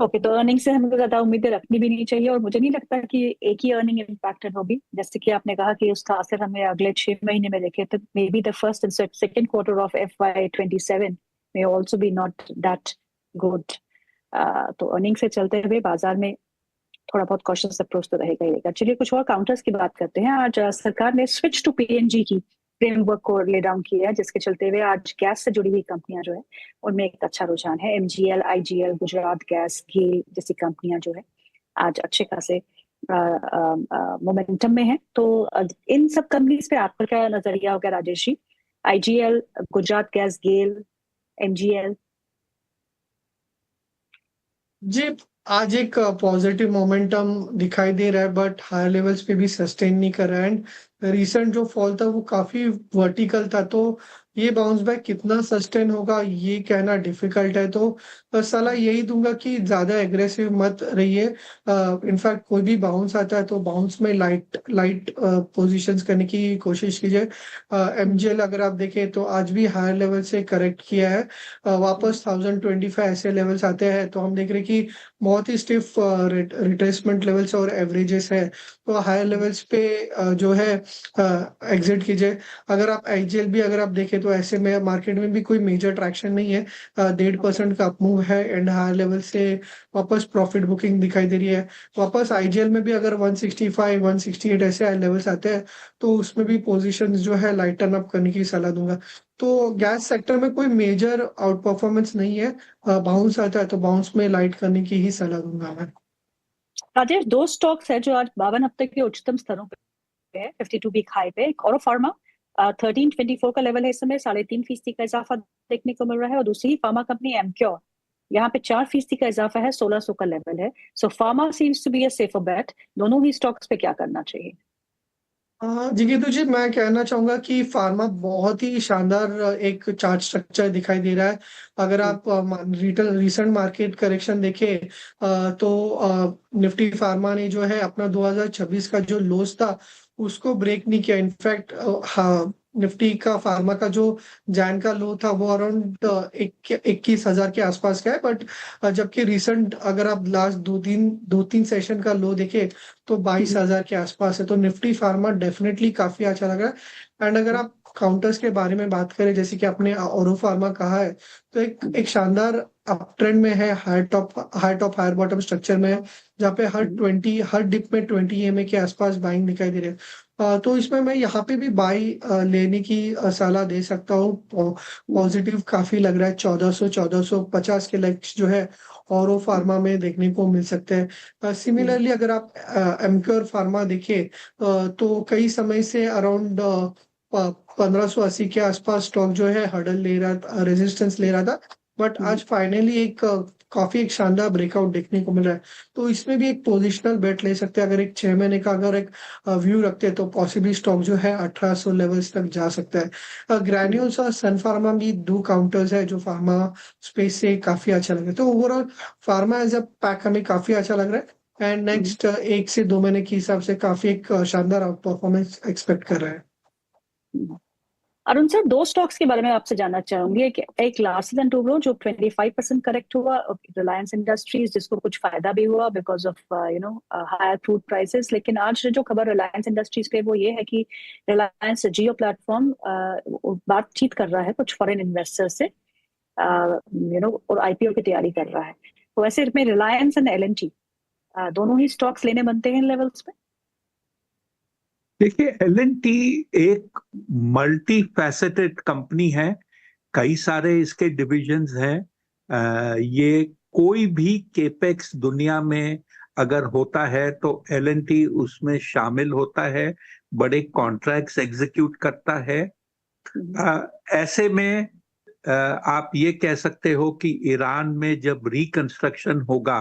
Okay, तो earning से हमें ज्यादा उम्मीदें रखनी भी नहीं चाहिए, और मुझे नहीं लगता कि एक ही अर्निंग इम्पैक्टेड होगी। जैसे कि आपने कहा कि उसका असर हमें अगले 6 महीने में देखे, तो may be the first and second quarter of FY 27 में also be not that good. तो अर्निंग से चलते हुए बाजार में थोड़ा बहुत कॉशियस अप्रोच तो रहेगा ही रहेगा। चलिए कुछ और काउंटर्स की बात करते हैं। आज सरकार ने स्विच टू PNG की फ्रेमवर्क को ले डाउन किया है, जिसके चलते हुए आज गैस से जुड़ी हुई कंपनियां जो है उनमें एक अच्छा रुझान है। MGL, IGL, गुजरात गैस, गेल जैसी कंपनियां जो है आज अच्छे खासे मोमेंटम में है। तो इन सब कंपनीज पे आपका क्या नजरिया होगा राजेश जी? IGL, गुजरात गैस, गेल, MGL। जी, आज एक पॉजिटिव मोमेंटम दिखाई दे रहा है, बट हायर लेवल्स पे भी सस्टेन नहीं कर रहा है। एंड रिसेंट जो फॉल था वो काफी वर्टिकल था, तो ये बाउंस बैक कितना सस्टेन होगा ये कहना डिफिकल्ट है। तो सलाह यही दूंगा कि ज्यादा एग्रेसिव मत रहिए। इनफैक्ट कोई भी बाउंस आता है तो बाउंस में लाइट लाइट पोजीशंस करने की कोशिश कीजिए। MGL अगर आप देखें तो आज भी हायर लेवल से करेक्ट किया है। वापस 1025 ऐसे लेवल्स आते हैं तो हम देख रहे हैं कि बहुत ही स्टिफ रिट्रेसमेंट लेवल्स और एवरेजेस है। तो हायर लेवल्स पे जो है एग्जिट कीजिए। अगर आप IGL भी अगर आप देखें तो ऐसे में मार्केट में भी कोई मेजर ट्रैक्शन नहीं है। 1.5% का अपमूव है एंड हायर लेवल से वापस प्रॉफिट बुकिंग दिखाई दे रही है। वापस IGL में भी अगर 165 168 ऐसे लेवल्स आते हैं तो उसमें भी पोजीशंस जो है लाइटन अप करने की सलाह दूंगा। तो गैस सेक्टर में कोई मेजर आउट परफॉर्मेंस नहीं है। बाउंस आता है तो बाउंस में लाइट करने की ही सलाह दूंगा मैं। राजेश, दो स्टॉक्स है जो आज 52 हफ्ते के उच्चतम स्तरों पे है, 52 वीक हाई पे। एक औरो फार्मा 1324 का लेवल है, इस समय 3.5% का इजाफा देखने को मिल रहा है। और दूसरी फार्मा कंपनी एमक्योर, यहाँ पे 4% का इजाफा है, 1600 का लेवल है। So pharma seems to be a safer bet. दोनों ही स्टॉक्स पे क्या करना चाहिए? हाँ जी तो जी, मैं कहना चाहूंगा कि फार्मा बहुत ही शानदार एक चार्ट स्ट्रक्चर दिखाई दे रहा है। अगर हम्म, आप रिसेंट मार्केट करेक्शन देखें तो निफ्टी फार्मा ने जो है अपना 2026 का जो लोस था उसको ब्रेक नहीं किया। इनफैक्ट हाँ, निफ्टी का फार्मा का जो जैन का लो था वो अराउंड 21,000 के आसपास का है। बट जबकि रिसेंट अगर आप लास्ट दो तीन सेशन का लो देखें तो हम्म, 22,000 के आसपास है। तो निफ्टी फार्मा डेफिनेटली काफी अच्छा लग रहा है। एंड अगर आप काउंटर्स के बारे में बात करें जैसे कि आपने औरो फार्मा कहा है तो एक शानदार अप ट्रेंड में है। High top higher bottom structure में है, जहाँ पे हर डिप में 20 EMA के आसपास बाइंग दिखाई दे रही है। तो इसमें मैं यहाँ पे भी बाई लेने की सलाह दे सकता हूँ। पॉजिटिव काफी लग रहा है। 1450 के लेवल्स जो है औरो फार्मा में देखने को मिल सकते हैं। सिमिलरली अगर आप एमक्योर फार्मा देखिए तो कई समय से अराउंड 1580 के आसपास स्टॉक जो है हर्डल ले रहा था, रेजिस्टेंस ले रहा था। बट आज फाइनली काफी एक शानदार ब्रेकआउट देखने को मिल रहा है। तो इसमें भी एक पोजिशनल बेट ले सकते हैं। अगर एक 6 महीने का अगर एक व्यू रखते हैं तो पॉसिबली स्टॉक जो है 1800 लेवल्स तक जा सकता है। ग्रैन्यूल्स और सन फार्मा भी दो काउंटर्स है जो फार्मा स्पेस से काफी अच्छा लग रहा है। तो overall pharma as a pack हमें काफी अच्छा लग रहा है। एंड नेक्स्ट 1 से 2 महीने के हिसाब से काफी एक शानदार आउट परफॉर्मेंस एक्सपेक्ट कर रहा है। अरुण सर, दो स्टॉक्स के बारे में आपसे जानना चाहूंगी। एक लार्सन एंड टुब्रो जो 25% करेक्ट हुआ, रिलायंस इंडस्ट्रीज जिसको कुछ फायदा भी हुआ because of higher crude prices. लेकिन आज जो खबर रिलायंस इंडस्ट्रीज पे वो ये है कि रिलायंस जियो प्लेटफॉर्म बातचीत कर रहा है कुछ फॉरेन इन्वेस्टर से, और IPO की तैयारी कर रहा है। तो ऐसे में रिलायंस एंड LNT दोनों ही स्टॉक्स लेने बनते हैं इन लेवल्स पे? देखिए, L&T एक मल्टी फैसेटेड कंपनी है। कई सारे इसके डिविजन्स हैं। ये कोई भी केपेक्स दुनिया में अगर होता है तो L&T उसमें शामिल होता है, बड़े कॉन्ट्रैक्ट्स एग्जीक्यूट करता है। ऐसे में आप ये कह सकते हो कि ईरान में जब रिकंस्ट्रक्शन होगा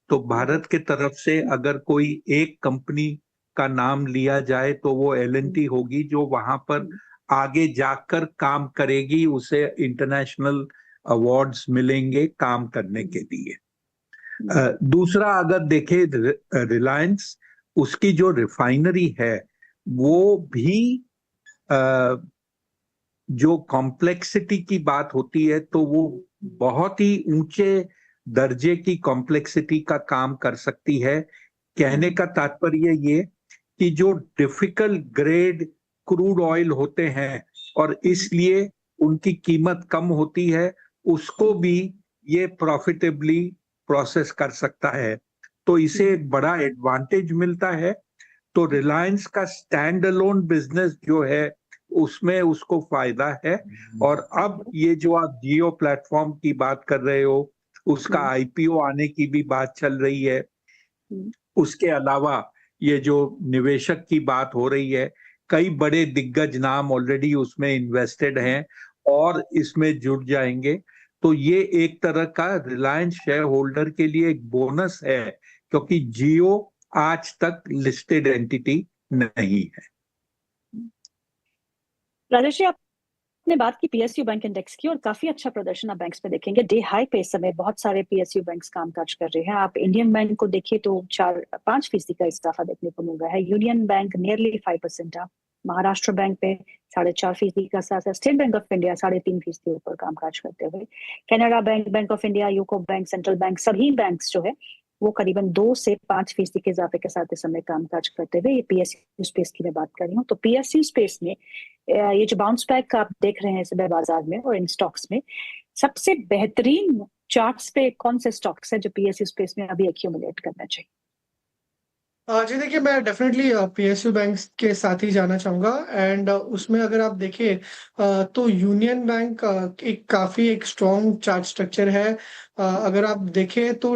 तो भारत के तरफ से अगर कोई एक कंपनी का नाम लिया जाए तो वो L&T होगी, जो वहां पर आगे जाकर काम करेगी, उसे इंटरनेशनल अवार्ड्स मिलेंगे काम करने के लिए। दूसरा अगर देखें रिलायंस, उसकी जो रिफाइनरी है वो भी जो कॉम्प्लेक्सिटी की बात होती है तो वो बहुत ही ऊंचे दर्जे की कॉम्प्लेक्सिटी का काम कर सकती है। कहने का तात्पर्य ये कि जो डिफिकल्ट ग्रेड क्रूड ऑयल होते हैं और इसलिए उनकी कीमत कम होती है, उसको भी ये प्रॉफिटेबली प्रोसेस कर सकता है। तो इसे एक बड़ा एडवांटेज मिलता है। तो रिलायंस का स्टैंड अलोन बिजनेस जो है उसमें उसको फायदा है। और अब ये जो आप जियो प्लेटफॉर्म की बात कर रहे हो, उसका आईपीओ आने की भी बात चल रही है। उसके अलावा ये जो निवेशक की बात हो रही है, कई बड़े दिग्गज नाम ऑलरेडी उसमें इन्वेस्टेड हैं और इसमें जुड़ जाएंगे। तो ये एक तरह का रिलायंस शेयर होल्डर के लिए एक बोनस है, क्योंकि जियो आज तक लिस्टेड एंटिटी नहीं है। राजेश जी, आपने बात की पीएसयू बैंक इंडेक्स की, और काफी अच्छा प्रदर्शन आप बैंक्स में देखेंगे। डे हाई पे इस समय बहुत सारे पीएसयू बैंक्स कामकाज कर रहे हैं। आप इंडियन बैंक को देखिए तो 4-5% का इजाफा देखने को मिल रहा है। Union bank nearly 5% up, Maharashtra bank पे 4.5% का साथ है। स्टेट बैंक ऑफ इंडिया 3.5% ऊपर कामकाज करते हुए। Canara bank, bank of India, UCO bank, central bank, सभी बैंक्स जो है वो करीबन 2 से 5% के इजाफे के साथ इस समय कामकाज करते हुए। ये पीएसयू स्पेस की मैं बात कर रही हूँ। तो पीएसयू स्पेस में ये जो बाउंस बैक आप देख रहे हैं इस समय बाजार में और इन स्टॉक्स में, सबसे बेहतरीन चार्ट्स पे कौन से स्टॉक्स है जो पीएसयू स्पेस में अभी एक्यूमुलेट करना चाहिए? जी देखिए, मैं डेफिनेटली पीएसयू बैंक के साथ ही जाना चाहूंगा। एंड उसमें अगर आप देखें तो यूनियन बैंक एक काफी एक स्ट्रॉन्ग चार्ट स्ट्रक्चर है। अगर आप देखें तो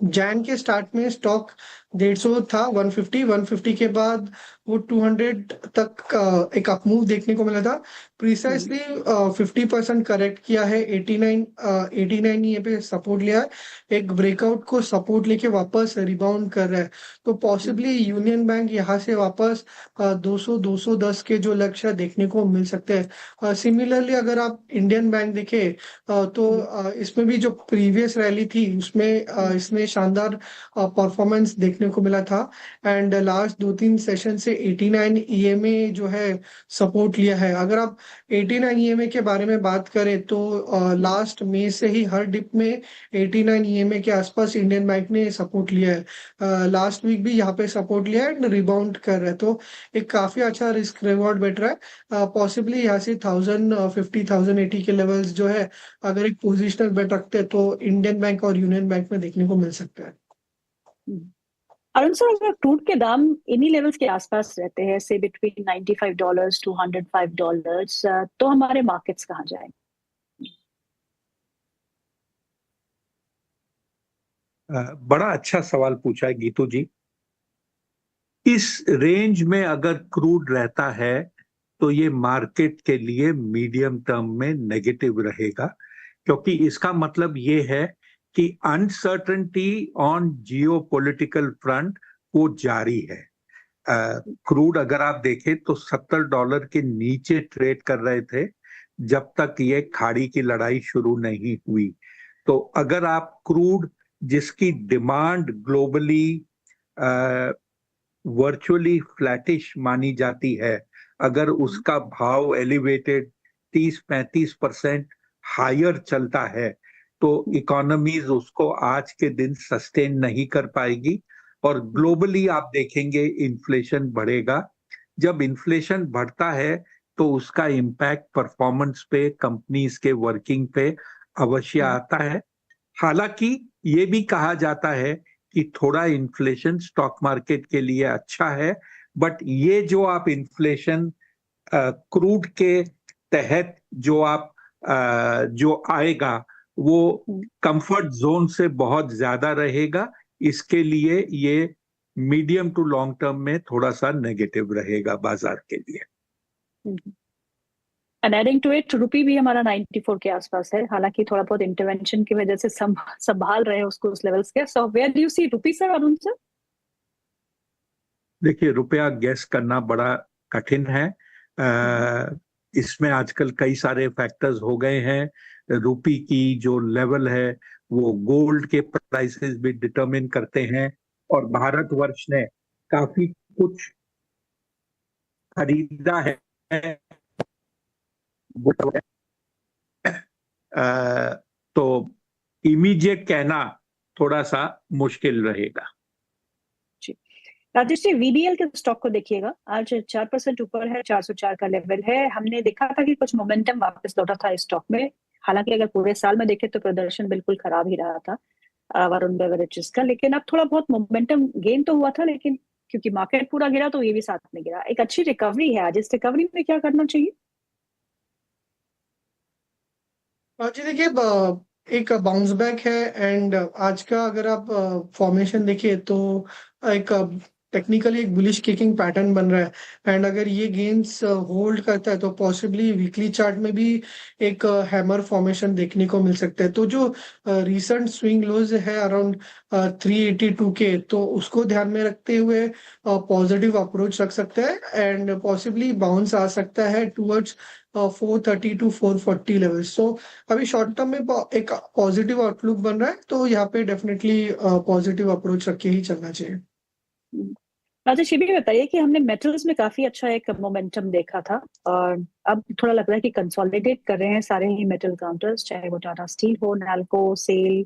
जैन के स्टार्ट में स्टॉक 150 था, 150 के बाद वो 200 तक एक अपमूव देखने को मिला था। प्रिसाइसली 50% करेक्ट किया है, 89 ये पे सपोर्ट लिया है, एक ब्रेकआउट को सपोर्ट लेके वापस रिबाउंड कर रहा है। तो पॉसिबली यूनियन बैंक यहाँ से वापस 200-210 के जो लक्ष्य देखने को मिल सकते हैं। सिमिलरली अगर आप इंडियन बैंक देखें तो इसमें भी जो प्रीवियस रैली थी उसमें इसने शानदार परफॉर्मेंस देखने को मिला था। एंड लास्ट 2-3 सेशन से 89 ईएमए जो है सपोर्ट लिया है। अगर आप 89 ईएमए के बारे में बात करें तो लास्ट मई से ही हर डिप में 89 ईएमए के आसपास इंडियन बैंक ने सपोर्ट लिया है। लास्ट वीक भी यहाँ पे सपोर्ट लिया है एंड रिबाउंड कर रहा है। तो एक काफी अच्छा रिस्क रिवॉर्ड बैठ रहा है। पॉसिबली यहाँ से 1050, 1080 के लेवल्स जो है अगर एक पोजिशनल बेट रखते हैं तो इंडियन बैंक और यूनियन बैंक में देखने को मिल सकता है। अरुण सर, अगर क्रूड के दाम इन्हीं लेवल्स के आसपास रहते हैं, से बिटवीन $95 to $105, तो हमारे मार्केट्स कहाँ जाएंगे? बड़ा अच्छा सवाल पूछा है गीतू जी। इस रेंज में अगर क्रूड रहता है तो ये मार्केट के लिए मीडियम टर्म में नेगेटिव रहेगा, क्योंकि इसका मतलब ये है कि अनसर्टेनिटी ऑन जियोपॉलिटिकल फ्रंट वो जारी है। क्रूड अगर आप देखें तो $70 के नीचे ट्रेड कर रहे थे जब तक ये खाड़ी की लड़ाई शुरू नहीं हुई। तो अगर आप क्रूड जिसकी डिमांड ग्लोबली वर्चुअली फ्लैटिश मानी जाती है, अगर उसका भाव एलिवेटेड 30-35% हायर चलता है तो इकोनॉमीज उसको आज के दिन सस्टेन नहीं कर पाएगी और ग्लोबली आप देखेंगे इन्फ्लेशन बढ़ेगा। जब इन्फ्लेशन बढ़ता है तो उसका इम्पैक्ट परफॉर्मेंस पे, कंपनीज के वर्किंग पे अवश्य आता है। हालांकि ये भी कहा जाता है कि थोड़ा इन्फ्लेशन स्टॉक मार्केट के लिए अच्छा है, बट ये जो आप इन्फ्लेशन क्रूड के तहत जो आएगा वो कंफर्ट जोन से बहुत ज्यादा रहेगा। इसके लिए ये मीडियम टू लॉन्ग टर्म में थोड़ा सा नेगेटिव रहेगा बाजार के लिए। एंड एडिंग टू इट, रुपी भी हमारा 94 के आसपास है, हालांकि थोड़ा बहुत इंटरवेंशन की वजह से संभाल रहे हैं उसको उस लेवल्स के। So where do you see rupee sir, Arun sir? देखिए, रुपया गैस करना बड़ा कठिन है। इसमें आजकल कई सारे फैक्टर्स हो गए हैं। रुपी की जो लेवल है वो गोल्ड के प्राइसेस भी डिटरमिन करते हैं और भारतवर्ष ने काफी कुछ खरीदा है। तो इमीडिएट कहना थोड़ा सा मुश्किल रहेगा। राजेश जी, वीबीएल के स्टॉक को देखिएगा, आज 4% ऊपर है, 404 का लेवल है। हमने देखा था कि कुछ मोमेंटम वापस लौटा था इस स्टॉक में। हालांकि अगर पूरे साल में देखें तो प्रदर्शन बिल्कुल खराब ही रहा था वरुण बेवरेजेस का, लेकिन अब थोड़ा बहुत मोमेंटम गेन तो हुआ था, लेकिन क्योंकि मार्केट पूरा गिरा तो ये भी साथ में गिरा। एक अच्छी रिकवरी है आज, इस रिकवरी में क्या करना चाहिए? जी देखिए, एक बाउंस बैक है एंड आज का अगर आप फॉर्मेशन देखिए तो एक टेक्निकली एक बुलिश किकिंग पैटर्न बन रहा है एंड अगर ये गेन्स होल्ड करता है तो पॉसिबली वीकली चार्ट में भी एक हैमर फॉर्मेशन देखने को मिल सकता है। तो जो रीसेंट स्विंग लोज है अराउंड 382 के, तो उसको ध्यान में रखते हुए पॉजिटिव अप्रोच रख सकते हैं एंड पॉसिबली बाउंस आ सकता है टुवर्ड्स 430 टू 440 लेवल्स। सो अभी शॉर्ट टर्म में एक पॉजिटिव आउटलुक बन रहा है, तो यहाँ पे डेफिनेटली पॉजिटिव अप्रोच रख के ही चलना चाहिए। राजेश, ये भी बताइए कि हमने मेटल्स में काफी अच्छा एक मोमेंटम देखा था और अब थोड़ा लग रहा है कि कंसोलिडेट कर रहे हैं सारे ही मेटल काउंटर्स, चाहे वो टाटा स्टील हो, नाल्को, सेल।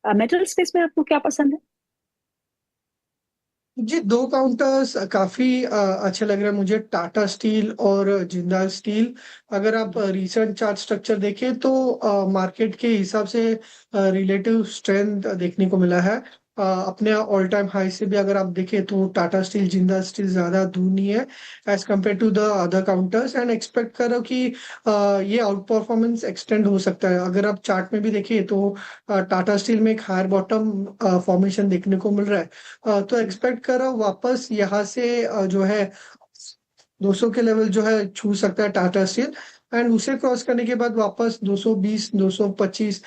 मेटल स्पेस में आपको क्या पसंद है? जी, दो काउंटर्स काफी अच्छे लग रहे हैं मुझे, टाटा स्टील और जिंदाल स्टील। अगर आप रीसेंट चार्ट स्ट्रक्चर देखें तो मार्केट के हिसाब से रिलेटिव स्ट्रेंथ देखने को मिला है। अपने ऑल टाइम हाई से भी अगर आप देखें तो टाटा स्टील, जिंदाल स्टील ज्यादा दूर नहीं है as compare to the other counters and expect करो कि ये आउट परफॉर्मेंस एक्सटेंड हो सकता है। अगर आप चार्ट में भी देखिए तो टाटा स्टील में एक हायर बॉटम फॉर्मेशन देखने को मिल रहा है, तो एक्सपेक्ट करो वापस यहाँ से जो है 200 के लेवल जो है छू सकता है टाटा स्टील एंड उसे क्रॉस करने के बाद वापस 220 225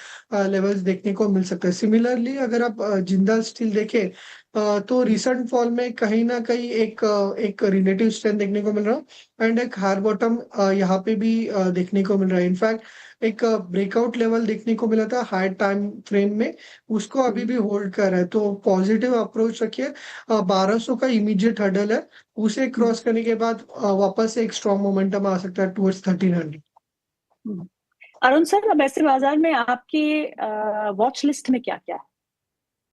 लेवल्स देखने को मिल सकता है। सिमिलरली अगर आप जिंदाल स्टील देखें तो रिसेंट फॉल में कहीं ना कहीं एक रिलेटिव स्ट्रेंथ देखने को मिल रहा है एंड एक हायर बॉटम यहाँ पे भी देखने को मिल रहा है। इनफैक्ट एक ब्रेकआउट लेवल देखने को मिला था हायर टाइम फ्रेम में, उसको अभी भी होल्ड कर रहा है। तो पॉजिटिव अप्रोच रखिए। 1200 का इमीडिएट हर्डल है, उसे क्रॉस करने के बाद वापस से एक स्ट्रॉन्ग मोमेंटम आ सकता है टुवर्ड्स 1300। अरुण सर, अब ऐसे बाजार में आपके वॉच लिस्ट में क्या क्या है?